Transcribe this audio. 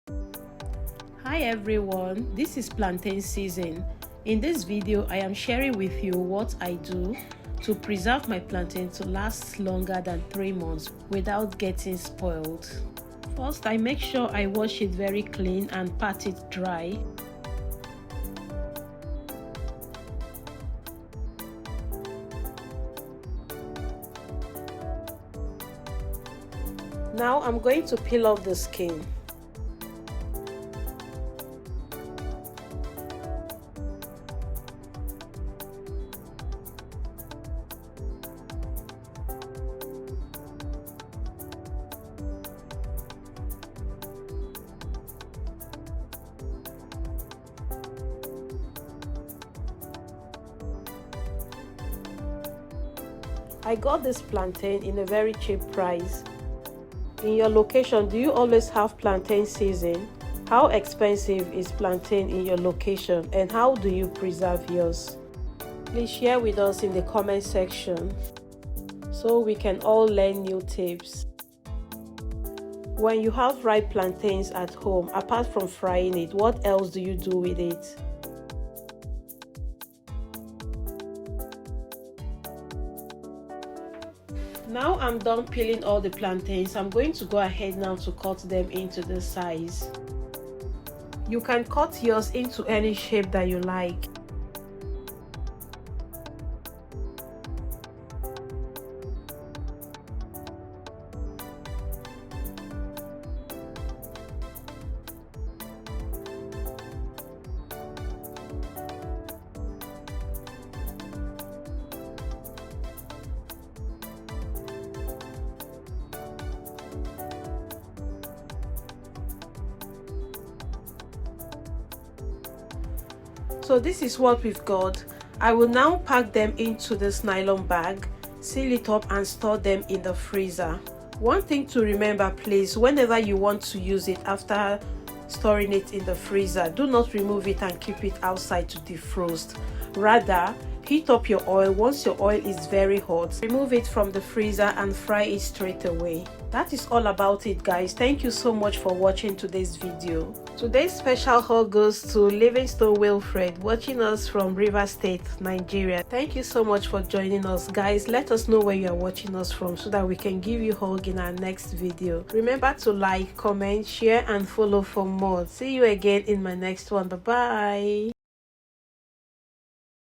Hi everyone, this is plantain season. In this video, I am sharing with you what I do to preserve my plantain to last longer than 3 months without getting spoiled. First, I make sure I wash it very clean and pat it dry. Now I'm going to peel off the skin. I got this plantain in a very cheap price. In your location, do you always have plantain season? How expensive is plantain in your location and how do you preserve yours? Please share with us in the comment section so we can all learn new tips. When you have ripe plantains at home, apart from frying it, what else do you do with it? Now I'm done peeling all the plantains. I'm going to go ahead now to cut them into the size. You can cut yours into any shape that you like. So this is what we've got. I will now pack them into this nylon bag, seal it up and store them in the freezer. One thing to remember, please, whenever you want to use it after storing it in the freezer, do not remove it and keep it outside to defrost. Rather, heat up your oil. Once your oil is very hot, remove it from the freezer and fry it straight away. That is all about it, guys. Thank you so much for watching today's video. Today's special hug goes to Livingstone Wilfred, watching us from Rivers State, Nigeria. Thank you so much for joining us, guys. Let us know where you are watching us from so that we can give you a hug in our next video. Remember to like, comment, share and follow for more. See you again in my next one. Bye bye.